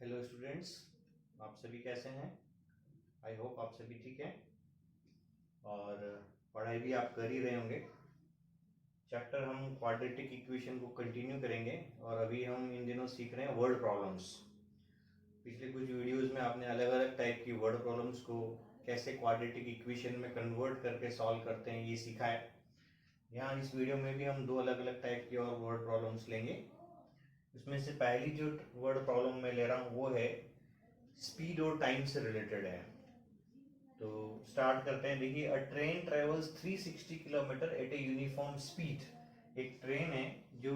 Hello students, आप सभी कैसे हैं? आई होप आप सभी ठीक हैं और पढ़ाई भी आप कर ही रहे होंगे। चैप्टर हम क्वाड्रेटिक इक्वेशन को कंटिन्यू करेंगे और अभी हम इन दिनों सीख रहे हैं वर्ड प्रॉब्लम्स। पिछले कुछ वीडियोस में आपने अलग अलग टाइप की वर्ड प्रॉब्लम्स को कैसे क्वाड्रेटिक इक्वेशन में कन्वर्ट करके सॉल्व करते हैं ये सीखा है। यहाँ इस वीडियो में भी हम दो अलग अलग टाइप की और वर्ड प्रॉब्लम्स लेंगे। इसमें से पहली जो वर्ड प्रॉब्लम मैं ले रहा हूँ वो है स्पीड और टाइम से रिलेटेड है। तो स्टार्ट करते हैं। देखिए, a train travels 360 kilometre at a uniform speed. एक ट्रेन है जो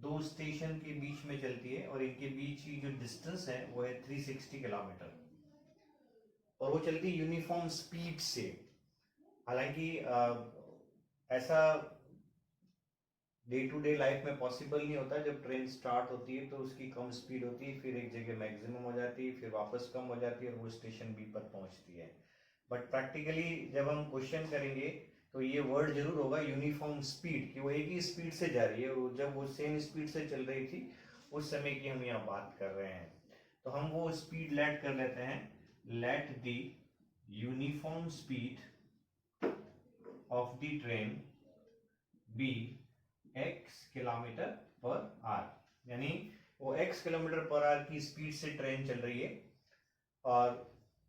दो स्टेशन के बीच में चलती है और इनके बीच की जो डिस्टेंस है वो है 360 किलोमीटर और वो चलती है यूनिफॉर्म स्पीड से। हालांकि ऐसा डे टू डे लाइफ में पॉसिबल नहीं होता। जब ट्रेन स्टार्ट होती है तो उसकी कम स्पीड होती है, फिर एक जगह मैक्सिमम हो जाती है, फिर वापस कम हो जाती है और वो स्टेशन बी पर पहुंचती है। बट प्रैक्टिकली जब हम क्वेश्चन करेंगे तो ये वर्ड जरूर होगा यूनिफॉर्म स्पीड, कि वो एक ही स्पीड से जा रही है। वो जब वो सेम स्पीड से चल रही थी उस समय की हम यहाँ बात कर रहे हैं। तो हम वो स्पीड लेट कर लेते हैं, let the uniform speed of the train be x kilometre per hour. यानी वो x किलोमीटर पर आवर की स्पीड से ट्रेन चल रही है और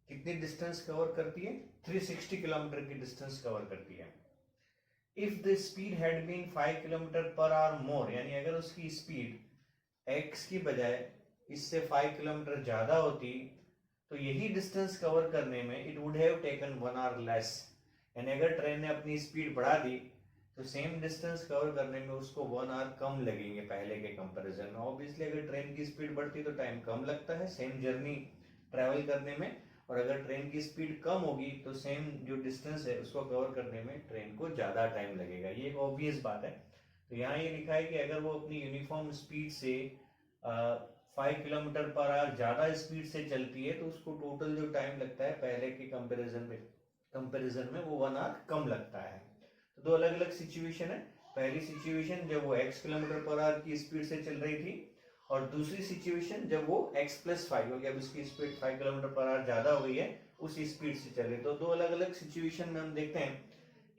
कितनी डिस्टेंस कवर करती है? 360 किलोमीटर की डिस्टेंस कवर करती है। If the speed had been 5 kilometre per hour more, यानी अगर उसकी स्पीड x की बजाय इससे 5 किलोमीटर ज्यादा होती तो यही डिस्टेंस कवर करने में it would have taken 1 our less. यानी अगर ट्रेन ने अपनी स्पीड बढ़ा दी तो सेम डिस्टेंस कवर करने में उसको 1 आवर कम लगेंगे पहले के कंपैरिजन में। ऑब्वियसली अगर ट्रेन की स्पीड बढ़ती तो टाइम कम लगता है सेम जर्नी ट्रेवल करने में, और अगर ट्रेन की स्पीड कम होगी तो सेम जो डिस्टेंस है उसको कवर करने में ट्रेन को ज्यादा टाइम लगेगा। ये एक ऑब्वियस बात है। तो यहाँ ये लिखा है कि अगर वो अपनी यूनिफॉर्म स्पीड से 5 किलोमीटर पर आवर ज्यादा स्पीड से चलती है तो उसको टोटल जो टाइम लगता है पहले के कंपैरिजन में वो 1 आवर कम लगता है। तो दो अलग अलग सिचुएशन है। पहली सिचुएशन जब वो x किलोमीटर पर आवर की स्पीड से चल रही थी और दूसरी सिचुएशन जब वो x+5 हो गया, अब इसकी स्पीड 5 किलोमीटर पर आवर ज्यादा हो गई है, उस स्पीड से चल रही। तो दो अलग अलग सिचुएशन में हम देखते हैं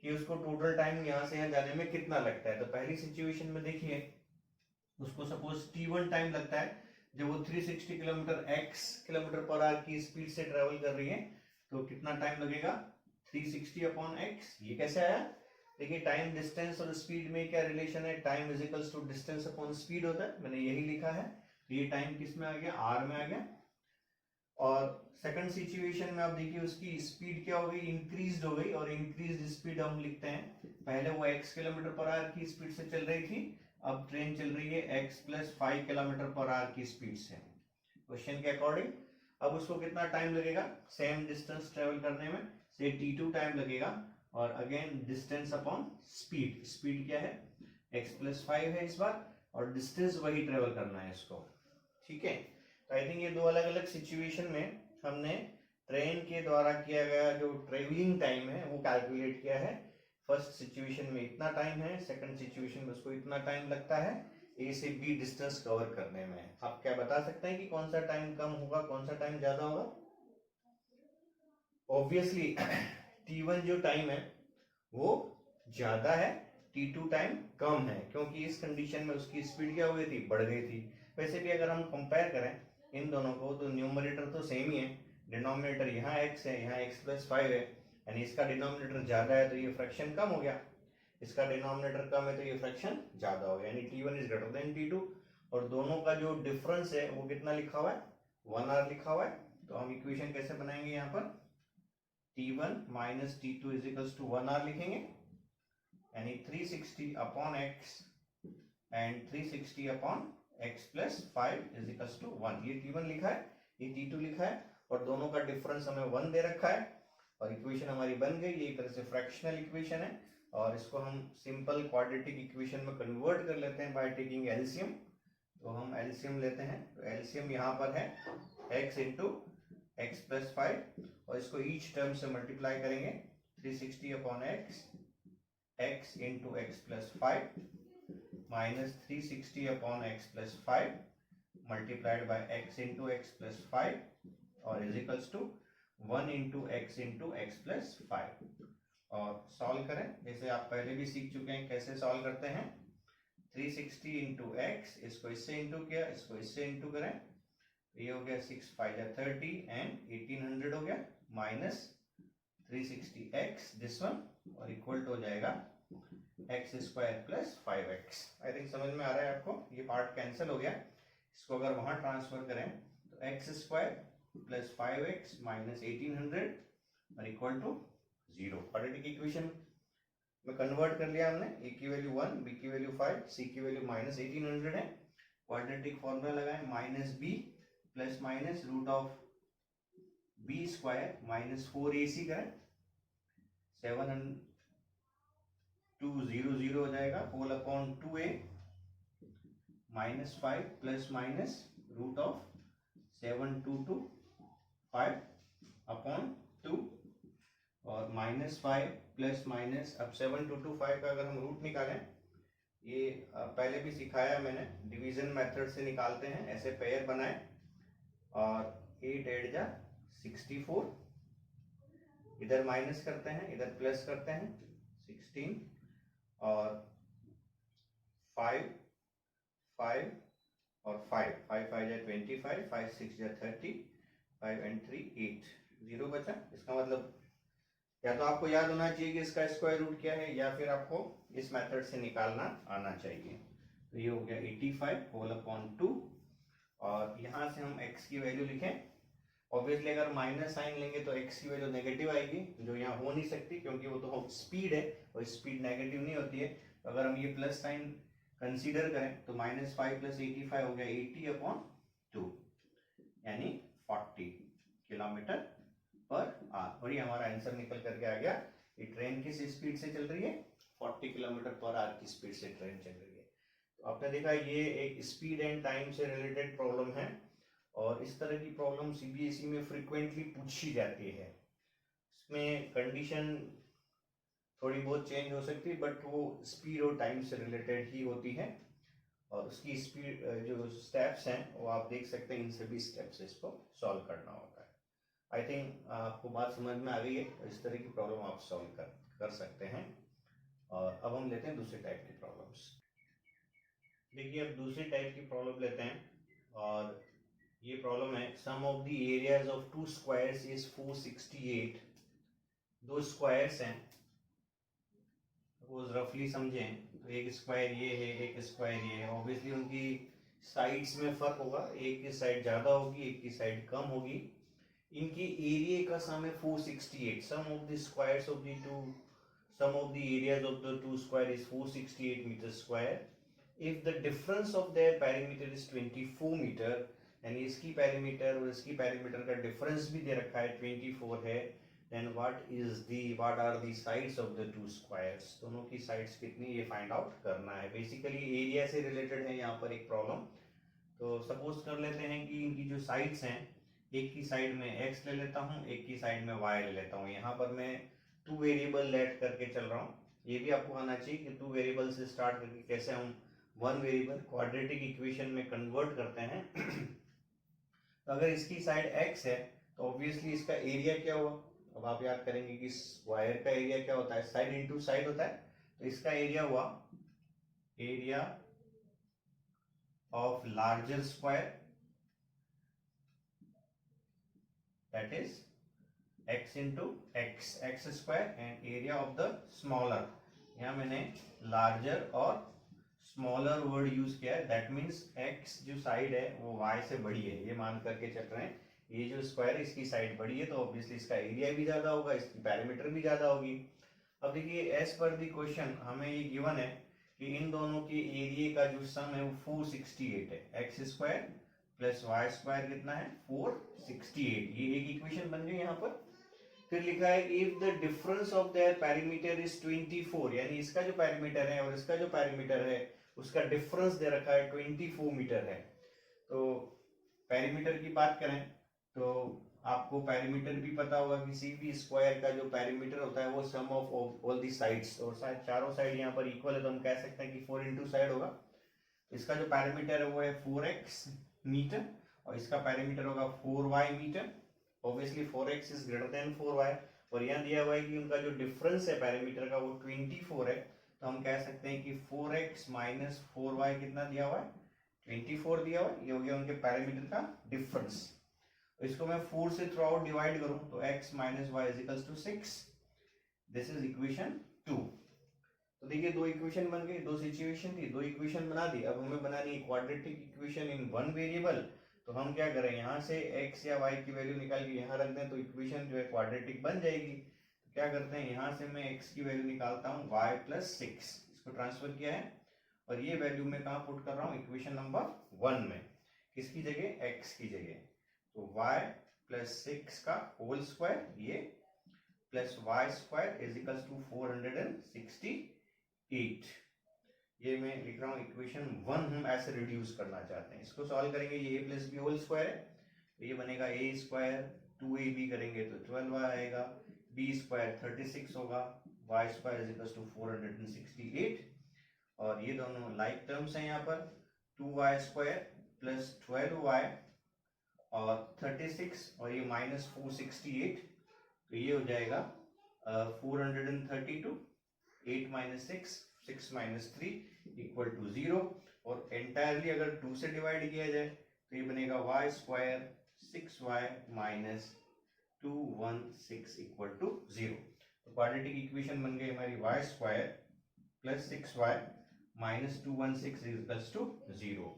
कि उसको टोटल टाइम यहाँ से यहाँ जाने में कितना लगता है। तो पहली सिचुएशन में देखिए उसको सपोज t1 टाइम लगता है जब वो 360 kilometre x kilometre per hour की स्पीड से ट्रेवल कर रही है। तो कितना टाइम लगेगा? 360 अपॉन x। ये कैसे आया? देखिए, टाइम डिस्टेंस और स्पीड में क्या रिलेशन है? Time is equals to distance upon speed होता है, मैंने यही लिखा है। तो ये टाइम किस में आ गया? r में आ गया। और सेकंड सिचुएशन में आप देखिए उसकी स्पीड क्या हो गई? इंक्रीज हो गई, और इंक्रीज स्पीड हम लिखते हैं, पहले वो x किलोमीटर पर आवर की स्पीड से चल रही थी, अब ट्रेन चल रही है x+5 किलोमीटर पर आवर की स्पीड से। क्वेश्चन के अकॉर्डिंग अब उसको कितना टाइम लगेगा सेम डिस्टेंस ट्रेवल करने में? से t2 टाइम लगेगा, और again distance upon speed. Speed क्या है? x+5 है इस बार, और डिस्टेंस वही ट्रेवल करना है इसको। ठीक है, तो आई थिंक ये दो अलग अलग सिचुएशन में हमने ट्रेन के द्वारा किया गया जो ट्रेवलिंग टाइम है वो कैलकुलेट किया है। फर्स्ट सिचुएशन में इतना टाइम है, सेकंड सिचुएशन में उसको इतना टाइम लगता है ए से बी डिस्टेंस कवर करने में। आप क्या बता सकते हैं कि कौन सा टाइम कम होगा, कौन सा टाइम ज्यादा होगा? ऑब्वियसली t1 जो टाइम है वो ज्यादा है, t2 टाइम कम है, क्योंकि इस कंडीशन में उसकी स्पीड क्या हो गई थी? बढ़ गई थी। वैसे भी अगर हम कंपेयर करें इन दोनों को तो न्यूमरेटर तो सेम ही है, डिनोमिनेटर यहाँ x है, यहाँ x+5 है, यानी इसका डिनोमिनेटर ज्यादा है तो ये फ्रैक्शन कम हो गया, इसका डिनोमिनेटर कम है तो ये फ्रैक्शन ज्यादा हो गया, यानी t1 is greater then t2। और दोनों का जो डिफरेंस है वो कितना लिखा हुआ है? 1 आवर लिखा हुआ है। तो हम इक्वेशन कैसे बनाएंगे? यहाँ पर t1 minus t2 is equals to 1 hour लिखेंगे, यानी 360 upon x and 360 upon x+5 is equals to 1। ये t1 लिखा है, ये t2 लिखा है, और दोनों का डिफरेंस हमें 1 दे रखा है, और इक्वेशन हमारी बन गई। ये एक तरह से फ्रैक्शनल इक्वेशन है, और इसको हम सिंपल क्वाड्रेटिक इक्वेशन में कन्वर्ट कर लेते हैं बाय टेकिंग एलसीएम। तो हम एलसीएम लेते हैं, तो एलसीएम यहाँ पर है x इंटू x+5, और इसको ईच टर्म से मल्टीप्लाई करेंगे, 360 upon x into x+5 minus 360 upon x+5 multiplied by x into x plus 5 और is equals to 1 into x plus 5 और सॉल्व करें। जैसे आप पहले भी सीख चुके हैं कैसे सॉल्व करते हैं। 360 इंटू एक्स, इसको इससे इंटू किया, इसको इससे इंटू करें, ये हो गया 6 5 30 एंड 1800 हो गया माइनस 360x दिस वन और इक्वल टू हो जाएगा x square plus 5x। I think समझ में आ रहा है आपको। ये पार्ट कैंसिल हो गया, इसको अगर वहां ट्रांसफर करें तो x square plus 5x minus 1800 और इक्वल टू 0। क्वाड्रेटिक इक्वेशन में कन्वर्ट कर लिया हमने। ए की वैल्यू 1, बी की वैल्यू 5, सी की वैल्यू माइनस 1800 है। क्वाड्रेटिक फॉर्मूला लगाएं, minus B plus minus root of B square minus 4ac करें, 7200 हो जाएगा, whole upon 2a minus 5 plus minus root of 7225 upon 2 और माइनस 5 प्लस माइनस, अब 7225 का अगर हम रूट निकालें, ये पहले भी सिखाया मैंने, डिवीजन मेथड से निकालते हैं। ऐसे पेयर बनाए और 8 8 जा 64, इधर माइनस करते हैं, इधर प्लस करते हैं, 16 और 5 5 और 5 5 5 जा 25, 5 6 जा 30, 5 and 3 8, 0 बचा। इसका मतलब या तो आपको याद होना चाहिए कि इसका स्क्वायर रूट क्या है, या फिर आपको इस मेथड से निकालना आना चाहिए। तो ये हो गया 85 होल अपॉन 2 और यहाँ से हम x की वैल्यू लिखें। ऑब्वियसली अगर माइनस साइन लेंगे तो x की वैल्यू नेगेटिव आएगी, जो यहाँ हो नहीं सकती क्योंकि वो तो स्पीड है और स्पीड नेगेटिव नहीं होती है। तो अगर हम ये प्लस साइन कंसीडर करें तो माइनस 5 प्लस 85 हो गया 80 अपॉन 2 यानी 40 किलोमीटर पर आवर। और ये हमारा आंसर निकल करके आ गया। ये ट्रेन किस स्पीड से चल रही है? 40 किलोमीटर पर आवर की स्पीड से ट्रेन चल रही है। तो आपने देखा ये एक स्पीड एंड टाइम से रिलेटेड प्रॉब्लम है और इस तरह की प्रॉब्लम सीबीएसई में फ्रीक्वेंटली पूछी जाती है। इसमें कंडीशन थोड़ी बहुत चेंज हो सकती है बट वो स्पीड और टाइम से रिलेटेड ही होती है और उसकी स्पीड जो स्टेप्स हैं वो आप देख सकते हैं। इन सभी स्टेप्स से इसको सॉल्व करना होता है। आई थिंक आपको बात समझ में आ गई है। इस तरह की प्रॉब्लम आप सॉल्व कर सकते हैं। और अब हम लेते हैं दूसरे टाइप की प्रॉब्लम्स। देखिए अब दूसरी टाइप की प्रॉब्लम लेते हैं और ये प्रॉब्लम है sum of the areas of two squares is 468। दो स्क्वायर्स हैं, सपोज रफली समझें तो एक स्क्वायर ये है, एक स्क्वायर ये है। ऑब्वियसली उनकी साइड्स में फर्क होगा, एक की साइड ज़्यादा होगी, एक की साइड कम होगी। इनकी एरिया का सम है 468। Sum of the squares of the two, sum of the areas of the two square is 468 metre square. If the difference of their perimeter is 24 metre, यानी इसकी पेरीमीटर और इसकी पेरीमीटर का difference भी दे रखा है 24 है, then what are the sides of the two squares, दोनों की साइड्स कितनी ये फाइंड आउट करना है। बेसिकली एरिया से रिलेटेड है यहाँ पर एक प्रॉब्लम। तो सपोज कर लेते हैं कि इनकी जो साइड्स हैं, एक की साइड में x ले लेता हूँ, एक की साइड में y ले लेता हूँ। यहाँ पर मैं 2 वेरिएबल लेट करके चल रहा हूँ। ये भी आपको आना चाहिए कि 2 वेरिएबल से स्टार्ट करके कैसे हम 1 वेरिएबल क्वाड्रेटिक इक्वेशन में कन्वर्ट करते हैं। तो अगर इसकी साइड x है तो ऑब्वियसली इसका एरिया क्या हुआ। अब आप याद करेंगे कि स्क्वायर का एरिया क्या होता है, साइड इनटू साइड होता है। तो इसका एरिया हुआ area of larger square that is x into x square and area of the smaller. यहाँ मैंने लार्जर और स्मॉलर वर्ड यूज किया है। दैट मीन्स x जो साइड है वो y से बड़ी है, ये मान करके चल रहे हैं। ये जो स्क्वायर है इसकी साइड बड़ी है तो ऑब्वियसली इसका एरिया भी ज्यादा होगा, इसकी पैरामीटर भी ज्यादा होगी। अब देखिए एज पर दी क्वेश्चन हमें ये गिवन है कि इन दोनों के एरिया का जो सम है वो 468 है। X square plus y square कितना है 468। ये एक इक्वेशन बन गई यहाँ पर। फिर लिखा है if the difference of there parameter is 24, यानी इसका जो पैरामीटर है और इसका जो पैरामीटर है उसका डिफरेंस दे रखा है 24 मीटर है। तो पैरामीटर की बात करें तो आपको पैरामीटर भी पता होगा, किसी भी स्क्वायर का जो पैरामीटर होता है वो सम ऑफ ऑल दी साइड्स, और शायद चारों साइड यहाँ पर इक्वल है तो हम कह सकते हैं कि 4 इंटू साइड होगा। इसका जो पैरामीटर है वो है 4x। मीटर और इसका पैरामीटर होगा 4y metre. Obviously 4x is greater than 4y और यहाँ दिया हुआ है कि उनका जो डिफरेंस है पैरामीटर का वो 24 है, तो हम कह सकते हैं कि 4x माइनस 4y कितना दिया हुआ है, 24 दिया हुआ है। ये हो गया उनके पैरामीटर का डिफरेंस। इसको मैं 4 से थ्रू आउट डिवाइड करूं तो x minus y is equals to 6। This is equation 2। तो देखिए दो इक्वेशन बन गई, दो सिचुएशन थी, दो इक्वेशन बना दी। अब हमें बनानी है quadratic equation in one variable. तो हम क्या करें, यहाँ से x या y की वैल्यू निकाल के यहाँ रख दें तो इक्वेशन जो है क्वाड्रेटिक बन जाएगी। तो क्या करते हैं, यहाँ से मैं x की वैल्यू निकालता हूँ y प्लस 6, इसको ट्रांसफर किया है और ये वैल्यू मैं कहाँ पुट कर रहा हूँ, इक्वेशन नंबर 1 में। किसकी जगह, x की जगह। तो y प्लस 6 का होल स्क्वायर ये plus y square is equals to 468। ये मैं लिख रहा हूँ इक्वेशन 1, हम ऐसे रिड्यूस करना चाहते हैं। इसको सॉल्व करेंगे, ये a plus b whole square है तो ये बनेगा a स्क्वायर, 2ab करेंगे तो 12y आएगा, b स्क्वायर 36 होगा, y square is equals to 468 और ये दोनों लाइक टर्म्स हैं यहाँ पर। 2y स्क्वायर प्लस 12y और 36 और ये माइनस 468 तो ये हो जाएगा 432, 8 माइनस 6, 6 माइनस 3 इक्वल टू 0 और एंटायरली अगर 2 से डिवाइड किया जाए तो ये बनेगा y square 6y minus 216 equal to 0। तो क्वाड्रेटिक इक्वेशन बन गई हमारी y square plus 6y minus 216 equals to 0।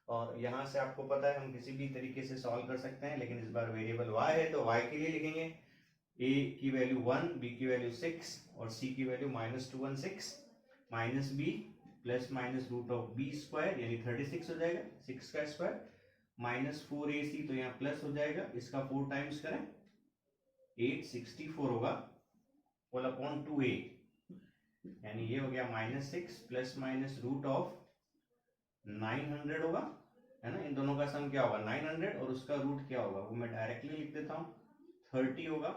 और यहाँ से आपको पता है हम किसी भी तरीके से सॉल्व कर सकते हैं, लेकिन इस बार वेरिएबल y है तो y के लिए लिखेंगे a की वैल्यू 1, b की वैल्यू 6 और c की value minus 216 minus b plus minus root of b square यानी 36 हो जाएगा, 6 का स्क्वायर माइनस 4ac तो यहाँ प्लस हो जाएगा, इसका 4 टाइम्स करें 864 होगा होल अपॉन 2a यानी ये हो गया minus 6 plus minus root of 900 होगा, है ना। इन दोनों का सम क्या होगा 900 और उसका रूट क्या होगा वो मैं डायरेक्टली लिख देता हूँ 30 होगा।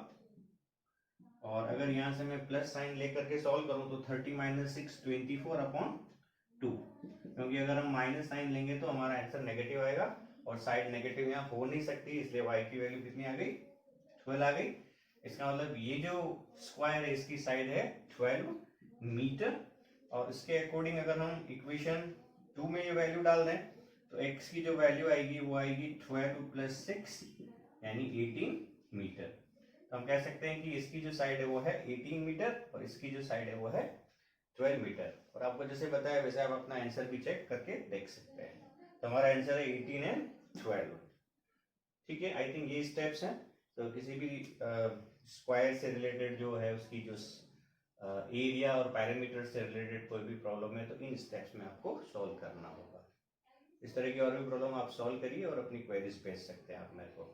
और अगर यहाँ से मैं प्लस साइन लेकर के सॉल्व करूं तो 30 माइनस 6 24 अपॉन 2, क्योंकि अगर हम माइनस साइन लेंगे तो हमारा आंसर नेगेटिव आएगा और साइड नेगेटिव यहाँ हो नहीं सकती, इसलिए y की वैल्यू कितनी आ गई 12 आ गई। इसका मतलब ये जो स्क्वायर है इसकी साइड है 12 मीटर और इसके अकॉर्डिंग अगर हम इक्वेशन 2 में ये वैल्यू डाल दें तो x की जो वैल्यू आएगी वो आएगी 12 प्लस 6 यानी 18 मीटर। तो हम कह सकते हैं कि इसकी जो साइड है वो है 18 मीटर और इसकी जो साइड है वो है 12 मीटर। और आपको जैसे बताया वैसे आप अपना आंसर भी चेक करके देख सकते हैं। तो हमारा आंसर है 18 एंड 12। ठीक है, आई थिंक ये स्टेप्स हैं। तो किसी भी स्क्वायर से रिलेटेड जो है उसकी जो एरिया और पैरामीटर से रिलेटेड कोई भी प्रॉब्लम है तो इन स्टेप्स में आपको सॉल्व करना होगा। इस तरह की और भी प्रॉब्लम आप सॉल्व करिए और अपनी क्वेरीज भेज सकते हैं आप मेरे को।